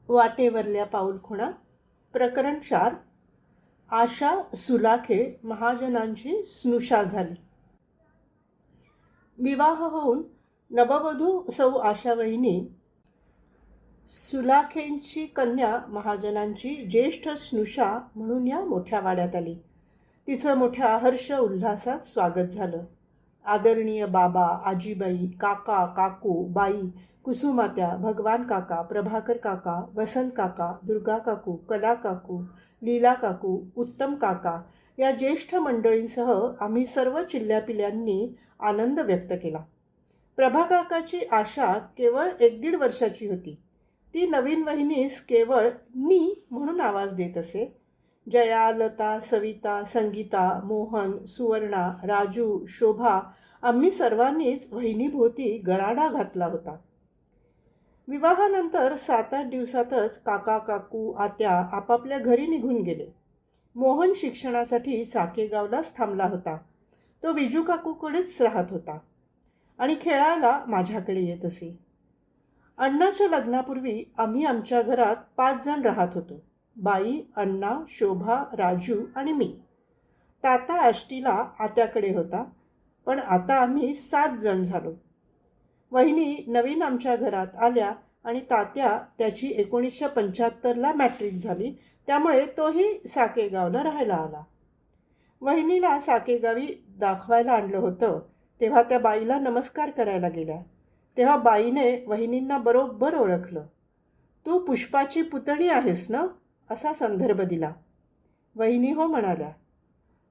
वाटेवरल्या पाऊलखुणा. प्रकरण 4. आशा सुलाखे महाजनांची स्नुषा झाली. विवाह होऊन नववधू सौ आशावहिनी सुलाखेंची कन्या महाजनांची ज्येष्ठ स्नुषा म्हणून या मोठ्या वाड्यात आली. तिचं मोठ्या हर्ष उल्हासात स्वागत झालं. आदरणीय बाबा, आजीबाई, काका, काकू, बाई, कुसुमात्या, भगवान काका, प्रभाकर काका, वसंत काका, दुर्गा काकू, कला काकू, लीला काकू, उत्तम काका या ज्येष्ठ मंडळींसह आम्ही सर्व चिल्ल्यापिल्ल्यांनी आनंद व्यक्त केला. प्रभाकाकाची आशा केवळ 1-1.5 वर्षाची होती. ती नवीन वहिनीस केवळ नी म्हणून आवाज देत असे. जया, लता, सविता, संगीता, मोहन, सुवर्णा, राजू, शोभा आम्ही सर्वांनीच वहिनीभोवती गराडा घातला होता. विवाहानंतर 7-8 दिवसातच काका, काकू, आत्या आपापल्या घरी निघून गेले. मोहन शिक्षणासाठी साकेगावलाच थांबला होता. तो विजू काकूकडेच राहत होता आणि खेळायला माझ्याकडे येत असे. अण्णाच्या लग्नापूर्वी आम्ही आमच्या घरात 5 जण राहत होतो. बाई, अण्णा, शोभा, राजू आणि मी. ताता आष्टीला आत्याकडे होता, पण आता आम्ही 7 जण झालो. वहिनी नवीन आमच्या घरात आल्या आणि तात्या त्याची 1975ला मॅट्रिक झाली, त्यामुळे तोही साकेगावला राहायला आला. वहिनीला साकेगावी दाखवायला आणलं होतं तेव्हा त्या बाईला नमस्कार करायला गेल्या. तेव्हा बाईने वहिनींना बरोबर ओळखलं. तू पुष्पाची पुतणी आहेस ना, असा संदर्भ दिला. वहिनी हो म्हणाल्या.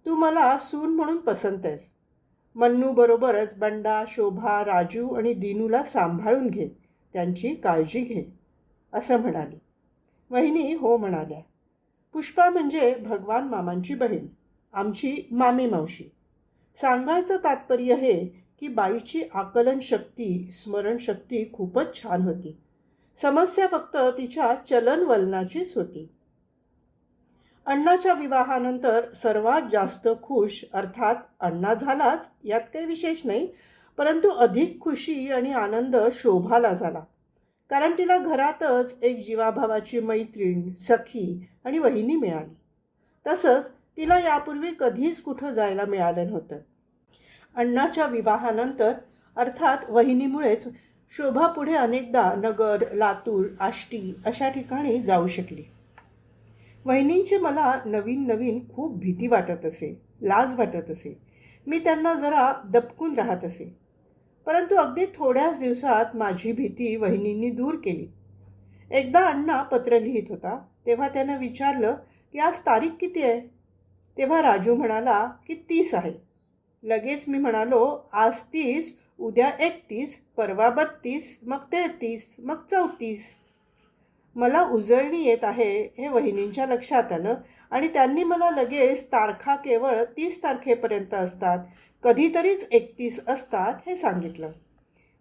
तू मला सून म्हणून पसंत आहेस. मन्नूबरोबरच बंडा, शोभा, राजू आणि दिनूला सांभाळून घे, त्यांची काळजी घे, असं म्हणाली. वहिनी हो म्हणाल्या. पुष्पा म्हणजे भगवान मामांची बहीण, आमची मामी मावशी. सांगायचं तात्पर्य हे की बाईची आकलन शक्ती, स्मरणशक्ती खूपच छान होती. समस्या फक्त तिच्या चलनवलनाचीच होती. अण्णाच्या विवाहानंतर सर्वात जास्त खुश अर्थात अण्णा झालाच, यात काही विशेष नाही, परंतु अधिक खुशी आणि आनंद शोभाला झाला. कारण तिला घरातच एक जीवाभावाची मैत्रीण, सखी आणि वहिनी मिळाली. तसंच तिला यापूर्वी कधीच कुठं जायला मिळालं नव्हतं. अण्णाच्या विवाहानंतर अर्थात वहिनीमुळेच शोभा पुढे अनेकदा नगर, लातूर, आष्टी अशा ठिकाणी जाऊ शकली. वहिनींची मला नवीन नवीन खूप भीती वाटत असे, लाज वाटत असे. मी त्यांना जरा दबकून राहत असे. परंतु अगदी थोड्याच दिवसात माझी भीती वहिनींनी दूर केली. एकदा अण्णा पत्र लिहित होता तेव्हा त्यानं विचारलं की आज तारीख किती आहे. तेव्हा राजू म्हणाला की 30 आहे. लगेच मी म्हणालो आज 30, उद्या 31, परवा 32, मग 33, मग 34. मला उजळणी येत आहे हे वहिनींच्या लक्षात आलं आणि त्यांनी मला लगेच तारखा केवळ 30 तारखेपर्यंत असतात, कधीतरीच 31 असतात हे सांगितलं.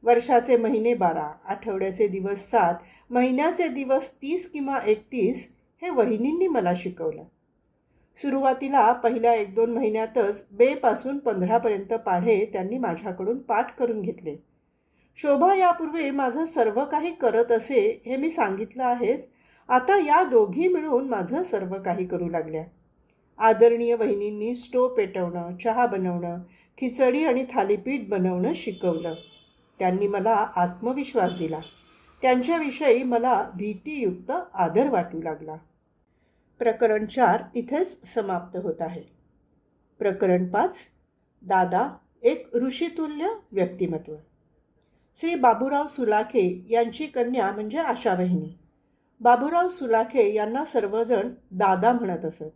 वर्षाचे महिने 12, आठवड्याचे दिवस 7, महिन्याचे दिवस 30 किंवा 31 हे वहिनींनी मला शिकवलं. सुरुवातीला पहिल्या 1-2 महिन्यातच बेपासून 15पर्यंत पाढे त्यांनी माझ्याकडून पाठ करून घेतले. शोभा यापूर्वी माझं सर्व काही करत असे हे मी सांगितलं आहेच. आता या दोघी मिळून माझं सर्व काही करू लागल्या. आदरणीय वहिनींनी स्टोव पेटवणं, चहा बनवणं, खिचडी आणि थालीपीठ बनवणं शिकवलं. त्यांनी मला आत्मविश्वास दिला. त्यांच्याविषयी मला भीतीयुक्त आदर वाटू लागला. प्रकरण 4 इथेच समाप्त होत आहे. प्रकरण 5. दादा एक ऋषितुल्य व्यक्तिमत्व. श्री बाबूराव सुलाखे यांची कन्या म्हणजे आशावहिनी. बाबूराव सुलाखे यांना सर्वजण दादा म्हणत असत.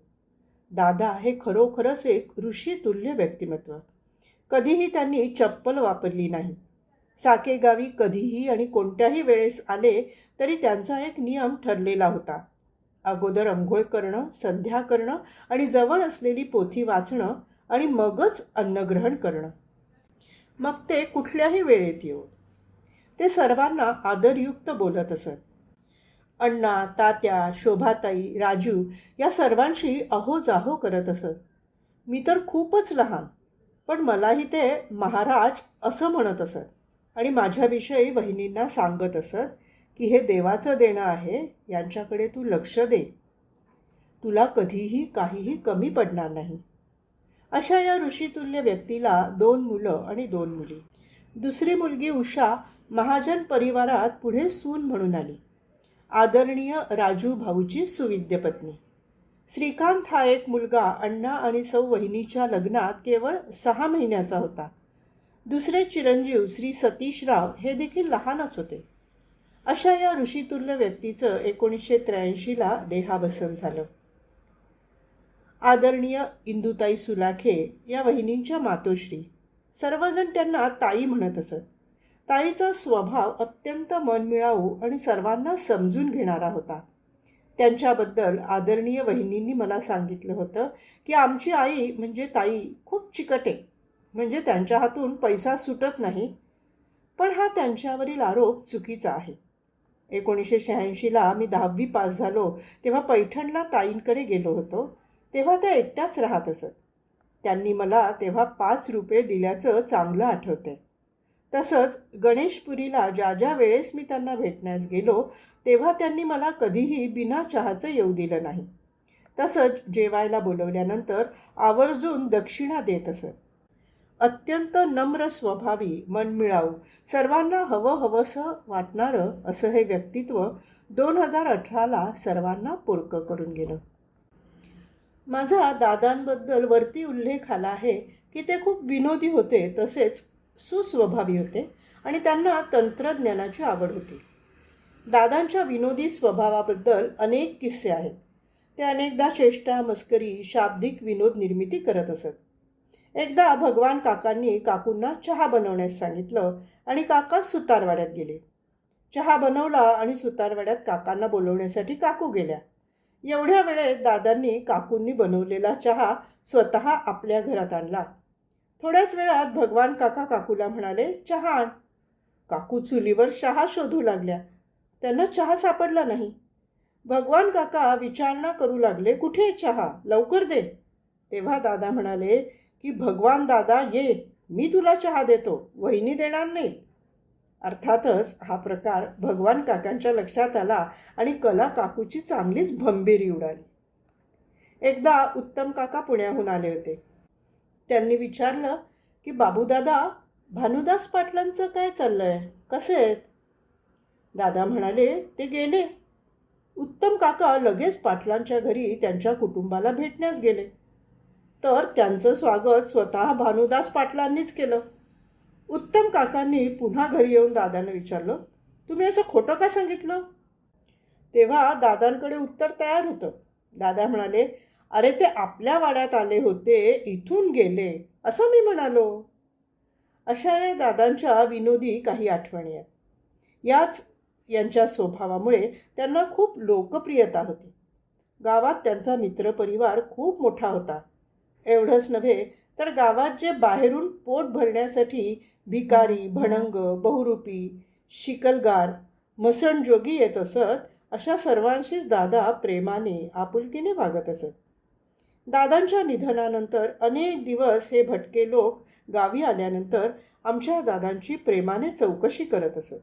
दादा हे खरोखरच एक ऋषितुल्य व्यक्तिमत्व. कधीही त्यांनी चप्पल वापरली नाही. साकेगावी कधीही आणि कोणत्याही वेळेस आले तरी त्यांचा एक नियम ठरलेला होता. अगोदर अंघोळ करणं, संध्या करणं आणि जवळ असलेली पोथी वाचणं आणि मगच अन्नग्रहण करणं. मग ते कुठल्याही वेळेत येऊ. ते सर्वांना आदरयुक्त बोलत असत. अण्णा, तात्या, शोभाताई, राजू या सर्वांशी अहोजाहो करत असत. मी तर खूपच लहान, पण मलाही ते महाराज असं म्हणत असत आणि माझ्याविषयी वहिनींना सांगत असत की हे देवाचं देणं आहे, यांच्याकडे तू लक्ष दे. तुला कधीही काहीही कमी पडणार नाही. अशा या ऋषितुल्य व्यक्तीला 2 मुलं आणि 2 मुली. दुसरी मुलगी उषा महाजन परिवारात पुढे सून म्हणून आली. आदरणीय राजू भाऊची सुविद्य पत्नी. श्रीकांत हा एक मुलगा अण्णा आणि सौ वहिनीच्या लग्नात केवळ 6 महिन्याचा होता. दुसरे चिरंजीव श्री सतीशराव हे देखील लहानच होते. अशा या ऋषितुल्य व्यक्तीचं 1983ला देहावसन झालं. आदरणीय इंदुताई सुलाखे या वहिनींच्या मातोश्री. सर्वजण त्यांना ताई म्हणत असत. ताईचा स्वभाव अत्यंत मनमिळाऊ आणि सर्वांना समजून घेणारा होता. त्यांच्याबद्दल आदरणीय वहिनींनी मला सांगितलं होतं की आमची आई म्हणजे ताई खूप चिकटे, म्हणजे त्यांच्या हातून पैसा सुटत नाही. पण हा त्यांच्यावरील आरोप चुकीचा आहे. 1986ला मी 10वी पास झालो तेव्हा पैठणला ताईंकडे गेलो होतो. तेव्हा त्या एकट्याच राहत असत. त्यांनी मला तेव्हा 5 रुपये दिल्याचं चांगलं आठवते. तसंच गणेशपुरीला ज्या ज्या वेळेस मी त्यांना भेटण्यास गेलो तेव्हा त्यांनी मला कधीही बिना चहाचं येऊ दिलं नाही. तसंच जेवायला बोलवल्यानंतर आवर्जून दक्षिणा देत असत. अत्यंत नम्र स्वभावी, मनमिळाऊ, सर्वांना हवंसं वाटणारं असं हे व्यक्तित्व 2018ला सर्वांना पोरकं करून गेलं. माझा दादांबद्दल वरती उल्लेख आला आहे की ते खूप विनोदी होते, तसेच सुस्वभावी होते आणि त्यांना तंत्रज्ञानाची आवड होती. दादांच्या विनोदी स्वभावाबद्दल अनेक किस्से आहेत. ते अनेकदा चेष्टा, मस्करी, शाब्दिक विनोद निर्मिती करत असत. एकदा भगवान काकांनी काकूंना चहा बनवण्यास सांगितलं आणि काका सुतारवाड्यात गेले. चहा बनवला आणि सुतारवाड्यात काकांना बोलवण्यासाठी काकू गेल्या. एवढ्या वेळेत दादांनी काकूंनी बनवलेला चहा स्वतः आपल्या घरात आणला. थोड्याच वेळात भगवान काका काकूला म्हणाले, चहा आण. काकू चुलीवर चहा शोधू लागल्या. त्यांना चहा सापडला नाही. भगवान काका विचारणा करू लागले, कुठे चहा, लवकर दे. तेव्हा दादा म्हणाले की भगवान दादा ये, मी तुला चहा देतो, वहिनी देणार नाही. अर्थातच हा प्रकार भगवान काकांच्या लक्षात आला आणि कला काकूची चांगलीच भंबेरी उडाली. एकदा उत्तम काका पुण्याहून आले होते. त्यांनी विचारलं की बाबूदादा, भानुदास पाटलांचं काय चाललंय, कसे आहेत? दादा म्हणाले, ते गेले. उत्तम काका लगेच पाटलांच्या घरी त्यांच्या कुटुंबाला भेटण्यास गेले. तर त्यांचं स्वागत स्वतः भानुदास पाटलांनीच केलं. उत्तम काकांनी पुन्हा घरी येऊन दादांना विचारलं, तुम्ही असं खोटं का सांगितलं? तेव्हा दादांकडे उत्तर तयार होतं. दादा म्हणाले, अरे ते आपल्या वाड्यात आले होते, इथून गेले असं मी म्हणालो. अशा या दादांच्या विनोदी काही आठवणी आहेत. याच यांच्या स्वभावामुळे त्यांना खूप लोकप्रियता होती. गावात त्यांचा मित्रपरिवार खूप मोठा होता. एवढंच नव्हे तर गावात जे बाहेरून पोट भरण्यासाठी भिकारी, भणंग, बहुरूपी, शिकलगार, मसणजोगी येत असत, अशा सर्वांशीच दादा प्रेमाने, आपुलकीने वागत असत. दादांच्या निधनानंतर अनेक दिवस हे भटके लोक गावी आल्यानंतर आमच्या दादांची प्रेमाने चौकशी करत असत.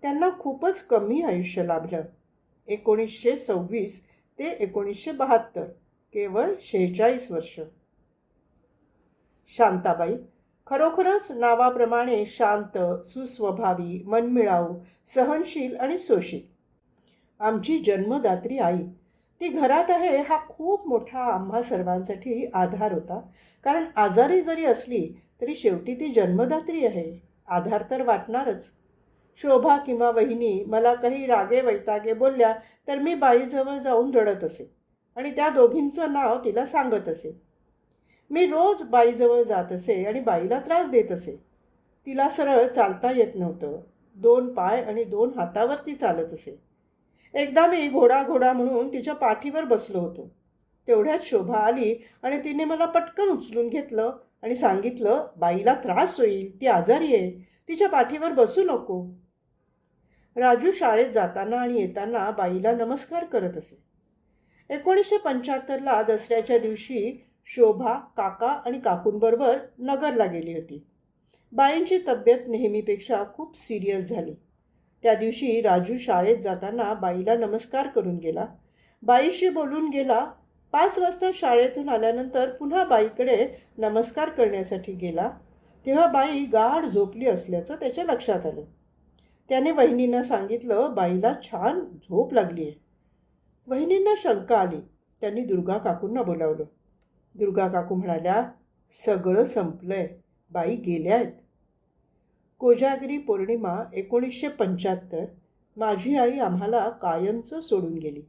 त्यांना खूपच कमी आयुष्य लाभलं. 1926 ते 1972, केवळ 46 वर्ष. शांताबाई खरोखरच नावाप्रमाणे शांत, सुस्वभावी, मनमिळाऊ, सहनशील आणि सोशील. आमची जन्मदात्री आई, ती घरात आहे हा खूप मोठा आम्हा सर्वांसाठी आधार होता. कारण आजारी जरी असली तरी शेवटी ती जन्मदात्री आहे, आधार तर वाटणारच. शोभा किंवा वहिनी मला काही रागे वैतागे बोलल्या तर मी बाईजवळ जाऊन रडत असे आणि त्या दोघींचं नाव तिला सांगत असे. मी रोज बाईजवळ जात असे आणि बाईला त्रास देत असे. तिला सरळ चालता येत नव्हतं. 2 पाय आणि 2 हातावरती चालत असे. एकदा मी घोडा घोडा म्हणून तिच्या पाठीवर बसलो होतो. तेवढ्यात शोभा आली आणि तिने मला पटकन उचलून घेतलं आणि सांगितलं, बाईला त्रास होईल, ती आजारी आहे, तिच्या पाठीवर बसू नको. राजू शाळेत जाताना आणि येताना बाईला नमस्कार करत असे. 1975ला दसऱ्याच्या दिवशी शोभा काका आणि काकूंबरोबर नगरला गेली होती. बाईंची तब्येत नेहमीपेक्षा खूप सिरियस झाली. त्या दिवशी राजू शाळेत जाताना बाईला नमस्कार करून गेला. बाईशी बोलून गेला. 5 वाजता शाळेतून आल्यानंतर पुन्हा बाईकडे नमस्कार करण्यासाठी गेला. तेव्हा बाई गाढ झोपली असल्याचं त्याच्या लक्षात आलं. त्याने वहिनींना सांगितलं, बाईला छान झोप लागली आहे. वहिनींना शंका आली. त्यांनी दुर्गा काकूंना बोलावलं. दुर्गा काकू म्हणाल्या, सगळं संपलंय, बाई गेल्या आहेत. कोजागिरी पौर्णिमा 1975. माझी आई आम्हाला कायमचं सोडून गेली.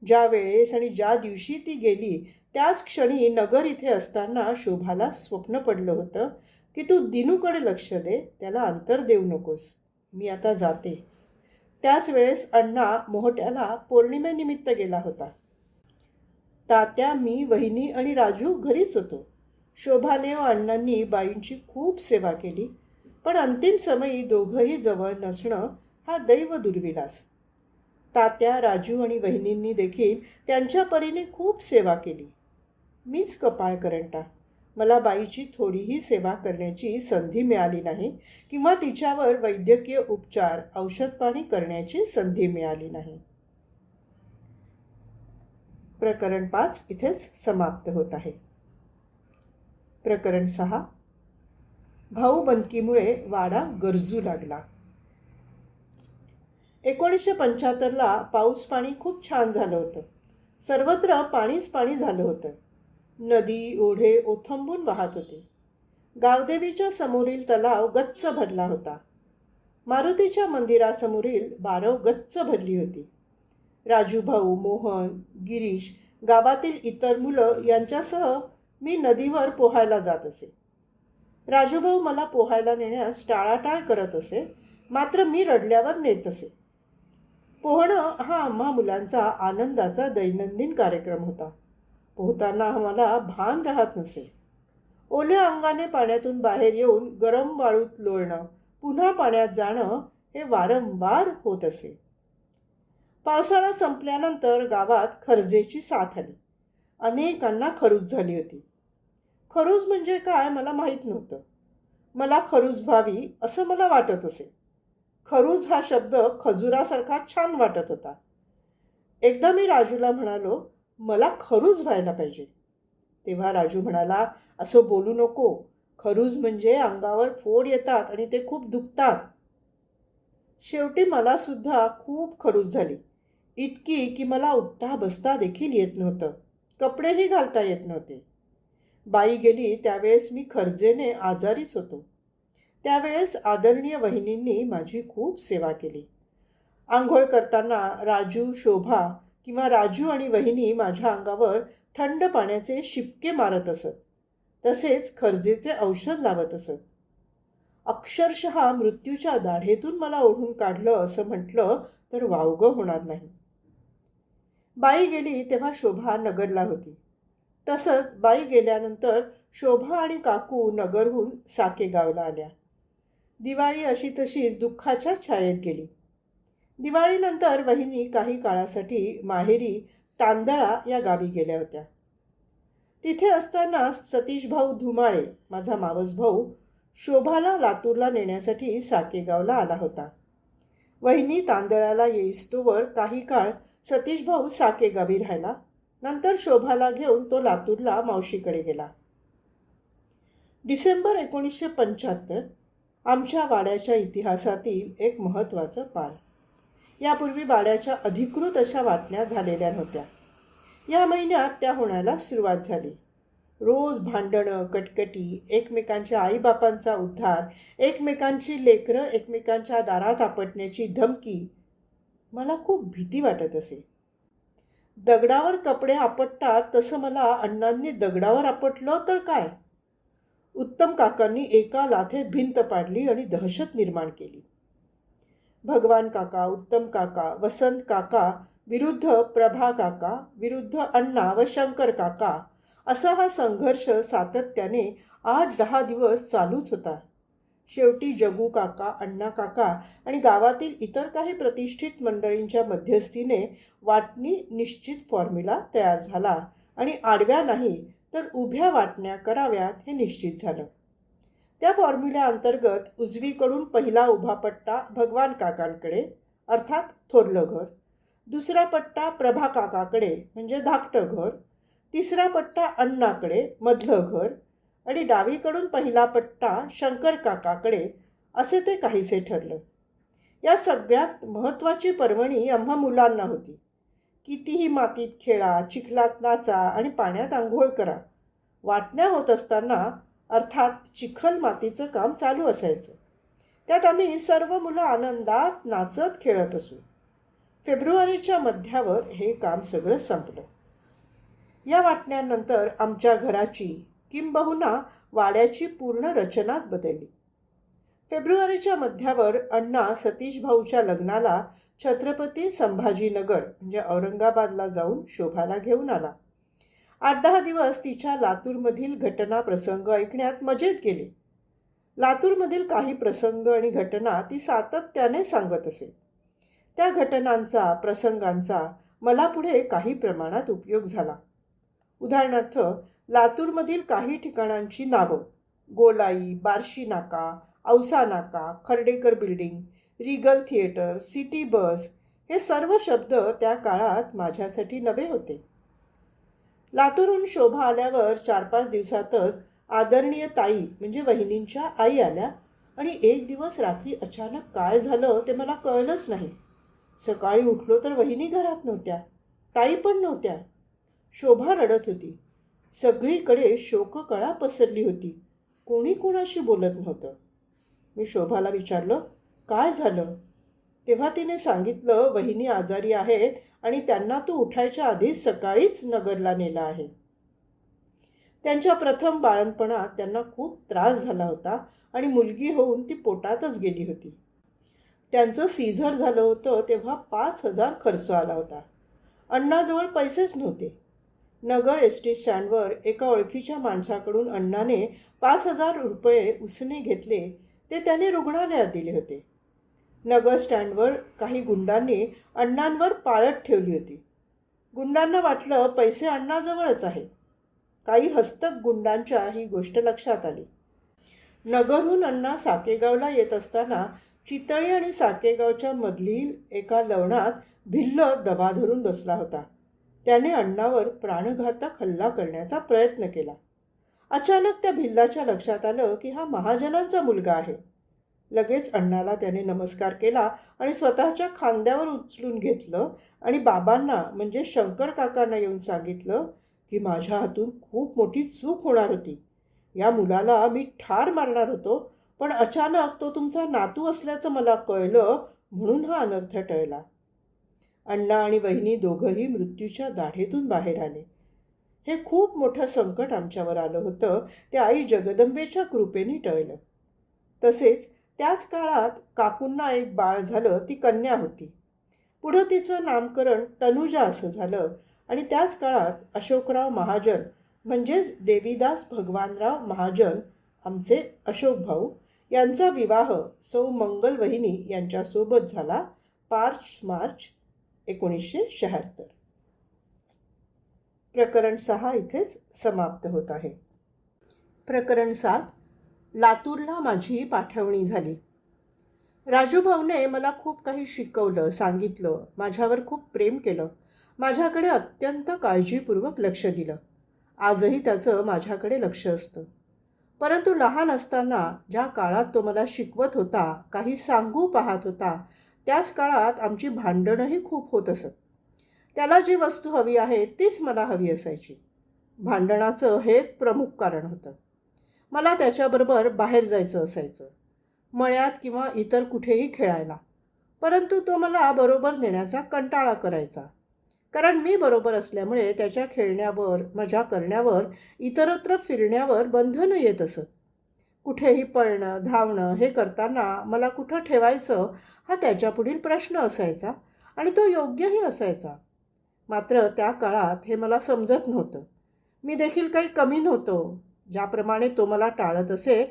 ज्या वेळेस आणि ज्या दिवशी ती गेली त्याच क्षणी नगर इथे असताना शोभाला स्वप्न पडलं होतं की तू दिनूकडे लक्ष दे, त्याला अंतर देऊ नकोस, मी आता जाते. त्याच वेळेस अण्णा मोहट्याला पौर्णिमेनिमित्त गेला होता. तात्या, मी, वहिनी आणि राजू घरीच होतो. शोभाने व अण्णांनी बाईंची खूप सेवा केली, पण अंतिम समयी दोघंही जवळ नसणं हा दैव दुर्विलास. तात्या, राजू आणि वहिनींनी देखील त्यांच्या परीने खूप सेवा केली. मीच कपाळकरंटा. मला बाईची थोडीही सेवा करण्याची संधी मिळाली नाही किंवा तिच्यावर वैद्यकीय उपचार, औषधपाणी करण्याची संधी मिळाली नाही. प्रकरण 5 इथेच समाप्त होत आहे. प्रकरण 6. भाऊबंदकीमुळे वाडा गरजू लागला. 1975ला पाऊस पाणी खूप छान झालं होतं. सर्वत्र पाणीच पाणी झालं होतं. नदी, ओढे ओथंबून वाहत होते. गावदेवीच्या समोरील तलाव गच्च भरला होता. मारुतीच्या मंदिरासमोरील बारव गच्च भरली होती. राजूभाऊ, मोहन, गिरीश, गावातील इतर मुलं यांच्यासह मी नदीवर पोहायला जात असे. राजूभाऊ मला पोहायला नेण्यास टाळाटाळ करत असे, मात्र मी रडल्यावर नेत असे. पोहणं हा आम्हा मुलांचा आनंदाचा दैनंदिन कार्यक्रम होता. पोहताना आम्हाला भान राहत नसे. ओल्या अंगाने पाण्यातून बाहेर येऊन गरम वाळूत लोळणं, पुन्हा पाण्यात जाणं हे वारंवार होत असे. पावसाळा संपल्यानंतर गावात खर्जेची साथ आली. अनेकांना खरूज झाली होती. खरूज म्हणजे काय मला माहीत नव्हतं. मला खरूज व्हावी असं मला वाटत असे. खरूज हा शब्द खजुरासारखा छान वाटत होता. एकदा मी राजूला म्हणालो, मला खरूज व्हायला पाहिजे. तेव्हा राजू म्हणाला, असं बोलू नको. खरूज म्हणजे अंगावर फोड येतात आणि ते खूप दुखतात. शेवटी मला सुद्धा खूप खरूज झाली. इतकी की मला उठता बसता देखील येत नव्हतं. कपडेही घालता येत नव्हते. बाई गेली त्यावेळेस मी खर्जेने आजारीच होतो. त्यावेळेस आदरणीय वहिनींनी माझी खूप सेवा केली. आंघोळ करताना राजू, शोभा किंवा राजू आणि वहिनी माझ्या अंगावर थंड पाण्याचे शिपके मारत असत. तसेच खर्जेचे औषध लावत असत. अक्षरशः मृत्यूच्या दाढेतून मला ओढून काढलं असं म्हटलं तर वावगं होणार नाही. बाई गेली तेव्हा शोभा नगरला होती. तसंच बाई गेल्यानंतर शोभा आणि काकू नगरहून साकेगावला आल्या. दिवाळी अशी तशीच दुःखाच्या छायेत गेली. दिवाळीनंतर वहिनी काही काळासाठी माहेरी तांदळा या गावी गेल्या होत्या. तिथे असताना सतीशभाऊ धुमाळे, माझा मावस भाऊ, शोभाला लातूरला नेण्यासाठी साकेगावला आला होता. वहिनी तांदळाला येईस्तोवर काही काळ सतीशभाऊ साकेगावी राहिला. नंतर शोभाला घेऊन तो लातूरला मावशीकडे गेला. डिसेंबर 1975 आमच्या वाड्याच्या इतिहासातील एक महत्त्वाचं पान. यापूर्वी वाड्याच्या अधिकृत अशा वाटण्या झालेल्या नव्हत्या. या महिन्यात त्या होण्याला सुरुवात झाली. रोज भांडणं, कटकटी, एकमेकांच्या आईबापांचा उद्धार, एकमेकांची लेकरं एकमेकांच्या दारात आपटण्याची धमकी. मला खूप भीती वाटत असे. दगडावर कपडे आपटतात तसं मला अण्णांनी दगडावर आपटलं तर काय? उत्तम काकांनी एका लाथेत भिंत पाडली आणि दहशत निर्माण केली. भगवान काका, उत्तम काका, वसंत काका विरुद्ध प्रभा काका विरुद्ध अण्णा व शंकर काका असा हा संघर्ष सातत्याने 8-10 दिवस चालूच होता. शेवटी जगू काका, अण्णा काका आणि गावातील इतर काही प्रतिष्ठित मंडळींच्या मध्यस्थीने वाटणी निश्चित फॉर्म्युला तयार झाला आणि आडव्या नाही तर उभ्या वाटण्या कराव्यात हे निश्चित झालं. त्या फॉर्म्युल्याअंतर्गत उजवीकडून पहिला उभा पट्टा भगवान काकांकडे अर्थात थोरलं घर, दुसरा पट्टा प्रभा काकाकडे म्हणजे धाकटं घर, तिसरा पट्टा अण्णाकडे मधलं घर आणि डावीकडून पहिला पट्टा शंकर काकाकडे असे ते काहीसे ठरलं. या सगळ्यात महत्त्वाची पर्वणी आम्हा मुलांना होती. कितीही मातीत खेळा, चिखलात नाचा आणि पाण्यात आंघोळ करा. वाटण्या होत असताना अर्थात चिखल मातीचं काम चालू असायचं. त्यात आम्ही सर्व मुलं आनंदात नाचत खेळत असू. फेब्रुवारीच्या मध्यावर हे काम सगळं संपलं. या वाटण्यानंतर आमच्या घराची किंबहुना वाड्याची पूर्ण रचनाच बदलली. फेब्रुवारीच्या मध्यावर अण्णा सतीश भाऊच्या लग्नाला छत्रपती संभाजीनगर म्हणजे औरंगाबादला जाऊन शोभाला घेऊन आला. 8-10 दिवस तिच्या लातूरमधील घटना प्रसंग ऐकण्यात मजेत गेले. लातूरमधील काही प्रसंग आणि घटना ती सातत्याने सांगत असे. त्या घटनांचा प्रसंगांचा मला पुढे काही प्रमाणात उपयोग झाला. उदाहरणार्थ लातूरमधील काही ठिकाणांची नावं गोलाई, बार्शी नाका, औसा नाका, Khardekar building, Regal theatre, city bus हे सर्व शब्द त्या काळात माझ्यासाठी नवे होते. लातूरहून शोभा आल्यावर 4-5 दिवसातच आदरणीय ताई म्हणजे वहिनींच्या आई आल्या आणि एक दिवस रात्री अचानक काय झालं ते मला कळलंच नाही. सकाळी उठलो तर वहिनी घरात नव्हत्या, ताई पण नव्हत्या. शोभा रडत होती. सगळीकडे शोककळा पसरली होती. कोणी कोणाशी बोलत नव्हतं. मी शोभाला विचारलं, काय झालं? तेव्हा तिने सांगितलं, वहिनी आजारी आहेत आणि त्यांना तू उठायच्या आधीच सकाळीच नगरला नेला आहे. त्यांच्या प्रथम बाळंतपणात त्यांना खूप त्रास झाला होता आणि मुलगी होऊन ती पोटातच गेली होती. त्यांचं सीझर झालं होतं तेव्हा 5,000 खर्च आला होता. अण्णाजवळ पैसेच नव्हते. नगर एस.टी. स्टँडवर एका ओळखीच्या माणसाकडून अण्णाने 5,000 रुपये उसने घेतले. ते त्याने रुग्णालयात दिले होते. नगर स्टँडवर काही गुंडांनी अण्णांवर पाळत ठेवली होती. गुंडांना वाटलं पैसे अण्णाजवळच आहेत. काही हस्तक गुंडांच्या ही गोष्ट लक्षात आली. नगरहून अण्णा साकेगावला येत असताना चितळी आणि साकेगावच्या मधील एका लवणात भिल्ल दबा धरून बसला होता. त्याने अण्णावर प्राणघातक हल्ला करण्याचा प्रयत्न केला. अचानक त्या भिल्लाच्या लक्षात आलं की हा महाजनांचा मुलगा आहे. लगेच अण्णाला त्याने नमस्कार केला आणि स्वतःच्या खांद्यावर उचलून घेतलं आणि बाबांना म्हणजे शंकर काकांना येऊन सांगितलं की माझ्या हातून खूप मोठी चूक होणार होती. या मुलाला मी ठार मारणार होतो, पण अचानक तो तुमचा नातू असल्याचं मला कळलं म्हणून हा अनर्थ टळला. अण्णा आणि वहिनी दोघंही मृत्यूच्या दाढेतून बाहेर आले. हे खूप मोठं संकट आमच्यावर आलं होतं ते आई जगदंबेच्या कृपेने टळलं. तसेच त्याच काळात काकूंना एक बाळ झालं. ती कन्या होती. पुढं तिचं नामकरण तनुजा असं झालं आणि त्याच काळात अशोकराव महाजन म्हणजेच देवीदास भगवानराव महाजन आमचे अशोक भाऊ यांचा विवाह सौ मंगल वहिनी यांच्यासोबत झाला 5 मार्च 1976. प्रकरण 6 इथेच समाप्त होत आहे. प्रकरण 7. लातूरला माझी पाठवणी झाली. राजूभाऊने मला खूप काही शिकवलं, सांगितलं, माझ्यावर खूप प्रेम केलं, माझ्याकडे अत्यंत काळजीपूर्वक लक्ष दिलं. आजही त्याचं माझ्याकडे लक्ष असतं. परंतु लहान असताना ज्या काळात तो मला शिकवत होता, काही सांगू पाहत होता, त्याच काळात आमची भांडणंही खूप होत असत. त्याला जी वस्तू हवी आहे तीच मला हवी असायची. भांडणाचं हे एक प्रमुख कारण होतं. मला त्याच्याबरोबर बाहेर जायचं असायचं, मळ्यात किंवा इतर कुठेही खेळायला. परंतु तो मला बरोबर नेण्याचा कंटाळा करायचा. कारण मी बरोबर असल्यामुळे त्याच्या खेळण्यावर, मजा करण्यावर, इतरत्र फिरण्यावर बंधनं येत असत. कुठेही पळणं, धावणं हे करताना मला कुठं ठेवायचं हा त्याच्यापुढील प्रश्न असायचा आणि तो योग्यही असायचा. मात्र त्या काळात हे मला समजत नव्हतं. मी देखील काही कमी नव्हतो. ज्याप्रमाणे तो मला टाळत असे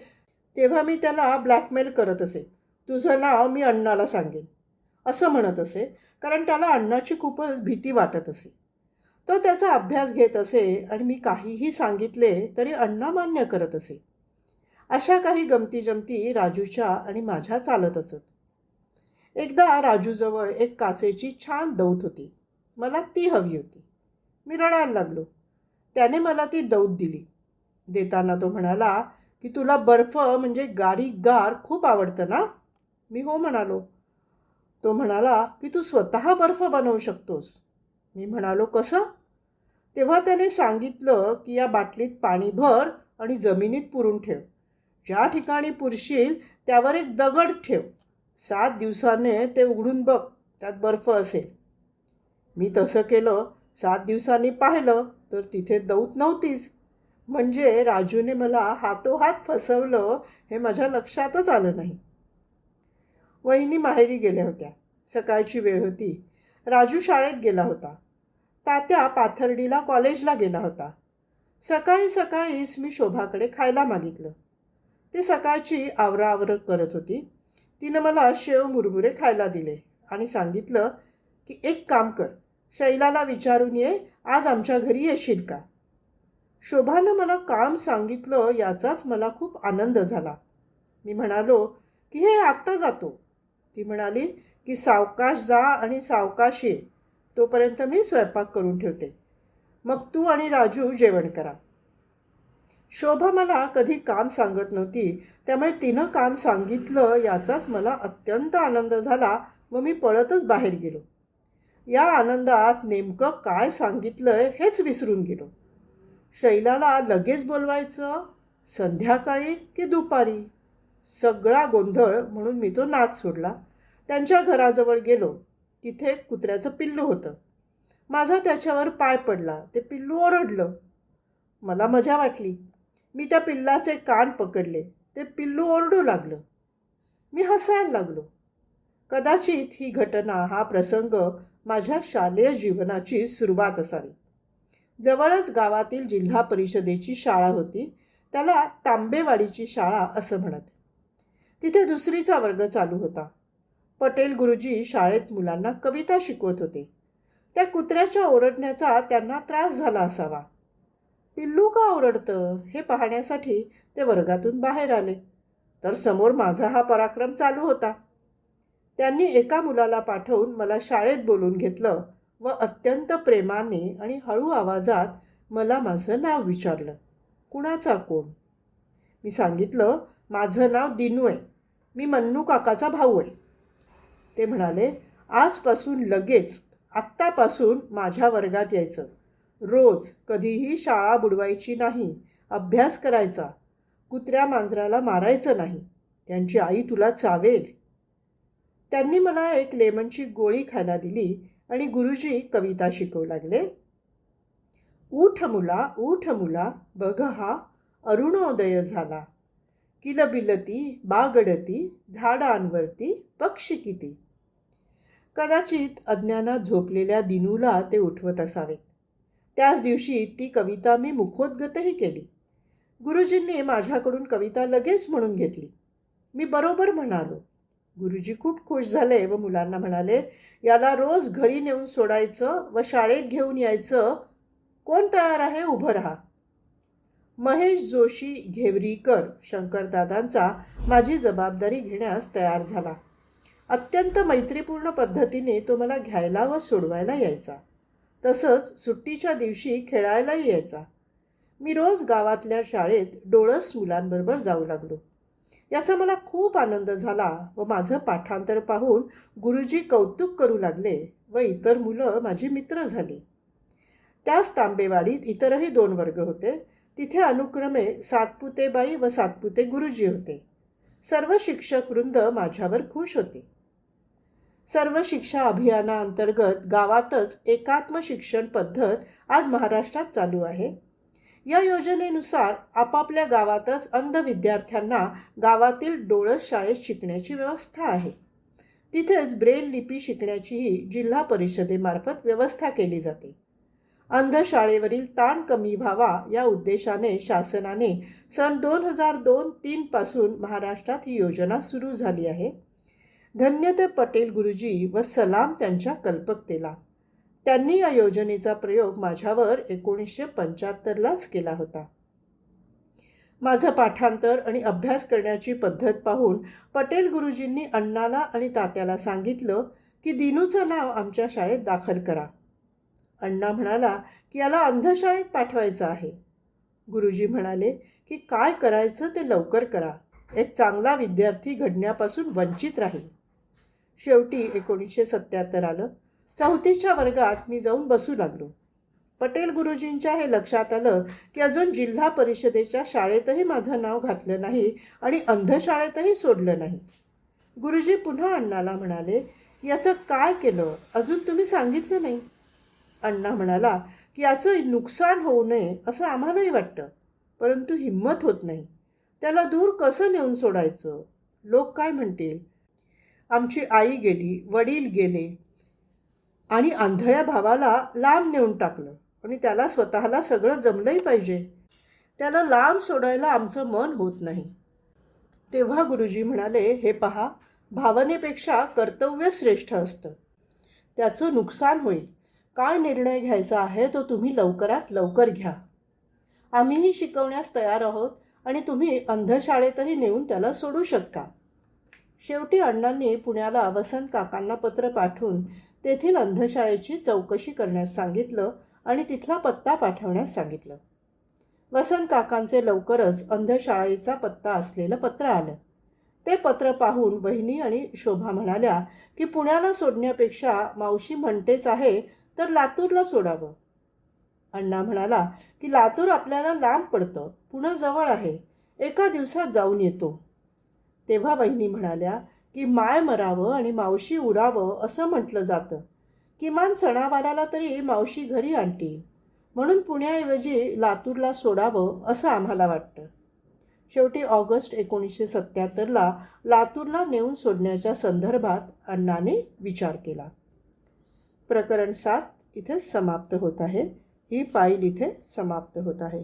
तेव्हा मी त्याला ब्लॅकमेल करत असे. तुझं नाव मी अण्णाला सांगेन असं म्हणत असे, कारण त्याला अण्णाची खूपच भीती वाटत असे. तो त्याचा अभ्यास घेत असे आणि मी काहीही सांगितले तरी अण्णा मान्य करत असे. अशा काही गमती जमती राजूच्या आणि माझ्या चालत असत. एकदा राजूजवळ एक काचेची छान दौत होती. मला ती हवी होती. मी रडायला लागलो. त्याने मला ती दौत दिली. देताना तो म्हणाला की तुला बर्फ म्हणजे गार खूप आवडतं ना. मी हो म्हणालो. तो म्हणाला की तू स्वतः बर्फ बनवू शकतोस. मी म्हणालो कसं. तेव्हा त्याने सांगितलं की या बाटलीत पाणी भर आणि जमिनीत पुरून ठेव. ज्या ठिकाणी पुरशील त्यावर एक दगड ठेव. 7 दिवसाने ते उघडून बघ, त्यात बर्फ असेल. मी तसं केलं. 7 दिवसांनी पाहिलं तर तिथे दौत नव्हतीच. म्हणजे राजूने मला हातोहात फसवलं हे माझ्या लक्षातच आलं नाही. वहिनी माहेरी गेल्या होत्या. सकाळची वेळ होती. राजू शाळेत गेला होता. तात्या पाथर्डीला कॉलेजला गेला होता. सकाळी सकाळीच मी शोभाकडे खायला मागितलं. ती सकाळची आवराआवर करत होती. तिनं मला शेव मुरमुरे खायला दिले आणि सांगितलं की एक काम कर, शैलाला विचारून ये, आज आमच्या घरी येशील का. शोभानं मला काम सांगितलं याचाच मला खूप आनंद झाला. मी म्हणालो की हे आत्ता जातो. ती म्हणाली की सावकाश जा आणि सावकाश ये. तोपर्यंत मी स्वयंपाक करून ठेवते. मग तू आणि राजू जेवण करा. शोभा मला कधी काम सांगत नव्हती, त्यामुळे तिनं काम सांगितलं याचाच मला अत्यंत आनंद झाला व मी पळतच बाहेर गेलो. या आनंदात नेमकं काय सांगितलंय हेच विसरून गेलो. शैलाला लगेच बोलवायचं, संध्याकाळी की दुपारी, सगळा गोंधळ म्हणून मी तो नाच सोडला. त्यांच्या घराजवळ गेलो. तिथे कुत्र्याचं पिल्लू होतं. माझा त्याच्यावर पाय पडला. ते पिल्लू ओरडलं. मला मजा वाटली. मी त्या पिल्लाचे कान पकडले. ते पिल्लू ओरडू लागलं. मी हसायला लागलो. कदाचित ही घटना, हा प्रसंग माझ्या शालेय जीवनाची सुरुवात असावी. जवळच गावातील जिल्हा परिषदेची शाळा होती. त्याला तांबेवाडीची शाळा असं म्हणत. तिथे 2रीचा वर्ग चालू होता. पटेल गुरुजी शाळेत मुलांना कविता शिकवत होते. त्या कुत्र्याच्या ओरडण्याचा त्यांना त्रास झाला असावा. पिल्लू का ओरडतं हे पाहण्यासाठी ते वर्गातून बाहेर आले. तर समोर माझा हा पराक्रम चालू होता. त्यांनी एका मुलाला पाठवून मला शाळेत बोलून घेतलं व अत्यंत प्रेमाने आणि हळू आवाजात मला माझं नाव विचारलं. कुणाचा कोण. मी सांगितलं, माझं नाव दिनू आहे. मी मन्नू काकाचा भाऊ आहे. ते म्हणाले, आजपासून लगेच, आत्तापासून माझ्या वर्गात यायचं. रोज, कधीही शाळा बुडवायची नाही. अभ्यास करायचा. कुत्र्या मांजराला मारायचं नाही. त्यांची आई तुला चावेल. त्यांनी मला एक लेमनची गोळी खायला दिली आणि गुरुजी कविता शिकवू लागले. उठ मुला, उठ मुला, बघ हा अरुणोदय झाला. किलबिलती बागडती झाडांवरती पक्षी किती. कदाचित अज्ञानात झोपलेल्या दिनूला ते उठवत असावेत. त्याच दिवशी ती कविता मी मुखोद्गतही केली. गुरुजींनी माझ्याकडून कविता लगेच म्हणून घेतली. मी बरोबर म्हणालो. गुरुजी खूप खुश झाले व मुलांना म्हणाले, याला रोज घरी नेऊन सोडायचं व शाळेत घेऊन यायचं. कोण तयार आहे, उभं राहा. महेश जोशी घेवरीकर शंकरदादांचा माझी जबाबदारी घेण्यास तयार झाला. अत्यंत मैत्रीपूर्ण पद्धतीने तो मला घ्यायला व सोडवायला यायचा. तसंच सुट्टीच्या दिवशी खेळायलाही यायचा. मी रोज गावातल्या शाळेत डोळस मुलांबरोबर जाऊ लागलो. याचा मला खूप आनंद झाला व माझं पाठांतर पाहून गुरुजी कौतुक करू लागले व इतर मुलं माझी मित्र झाली. त्याच तांबेवाडीत इतरही 2 वर्ग होते. तिथे अनुक्रमे सातपुतेबाई व सातपुते गुरुजी होते. सर्व शिक्षक वृंद माझ्यावर खुश होते. सर्व शिक्षा अभियानाअंतर्गत गावातच एकात्म शिक्षण पद्धत आज महाराष्ट्रात चालू आहे. या योजनेनुसार आपापल्या गावातच अंध विद्यार्थ्यांना गावातील डोळस शाळेत शिकण्याची व्यवस्था आहे. तिथेच ब्रेल लिपी शिकण्याचीही जिल्हा परिषदेमार्फत व्यवस्था केली जाते. अंध शाळेवरील ताण कमी व्हावा या उद्देशाने शासनाने सन 2002-03 पासून महाराष्ट्रात ही योजना सुरू झाली आहे. धन्य ते पटेल गुरुजी व सलाम त्यांच्या कल्पकतेला. त्यांनी या योजनेचा प्रयोग माझ्यावर 1975लाच केला होता. माझं पाठांतर आणि अभ्यास करण्याची पद्धत पाहून पटेल गुरुजींनी अण्णाला आणि तात्याला सांगितलं की दिनूचं नाव आमच्या शाळेत दाखल करा. अण्णा म्हणाला की याला अंधशाळेत पाठवायचं आहे. गुरुजी म्हणाले की काय करायचं ते लवकर करा. एक चांगला विद्यार्थी घडण्यापासून वंचित राहील. शेवटी 1977 आलं. 4थीच्या वर्गात मी जाऊन बसू लागलो. पटेल गुरुजींच्या हे लक्षात आलं की अजून जिल्हा परिषदेच्या शाळेतही माझं नाव घातलं नाही आणि अंधशाळेतही सोडलं नाही. गुरुजी पुन्हा अण्णाला म्हणाले की याचं काय केलं, अजून तुम्ही सांगितलं नाही. अण्णा म्हणाला की याचं नुकसान होऊ नये असं आम्हालाही वाटतं, परंतु हिंमत होत नाही. त्याला दूर कसं नेऊन सोडायचं, लोक काय म्हणतील. आमची आई गेली, वडील गेले आणि आंधळ्या भावाला लांब नेऊन टाकलं आणि त्याला स्वतःला सगळं जमलंही पाहिजे. त्याला लांब सोडायला आमचं मन होत नाही. तेव्हा गुरुजी म्हणाले, हे पहा, भावनेपेक्षा कर्तव्य श्रेष्ठ असतं. त्याचं नुकसान होईल. काय निर्णय घ्यायचा आहे तो तुम्ही लवकरात लवकर घ्या. आम्हीही शिकवण्यास तयार आहोत आणि तुम्ही अंधशाळेतही नेऊन त्याला सोडू शकता. शेवटी अण्णांनी पुण्याला वसंत काकांना पत्र पाठवून तेथील अंधशाळेची चौकशी करण्यास सांगितलं आणि तिथला पत्ता पाठवण्यास सांगितलं. वसंत काकांचे लवकरच अंधशाळेचा पत्ता असलेलं पत्र आलं. ते पत्र पाहून बहिणी आणि शोभा म्हणाल्या की पुण्याला सोडण्यापेक्षा मावशी म्हणतेच आहे तर लातूरला सोडावं. अण्णा म्हणाला की लातूर आपल्याला लांब पडतं, पुणे जवळ आहे, एका दिवसात जाऊन येतो. तेव्हा बहिणी म्हणाल्या की माय मरावं आणि मावशी उरावं असं म्हटलं जातं. किमान सणावाराला तरी मावशी घरी आणतील, म्हणून पुण्याऐवजी लातूरला सोडावं असं आम्हाला वाटतं. शेवटी ऑगस्ट 1977ला लातूरला नेऊन सोडण्याच्या संदर्भात अण्णाने विचार केला. प्रकरण 7 इथे समाप्त होत आहे. ही फाईल इथे समाप्त होत आहे.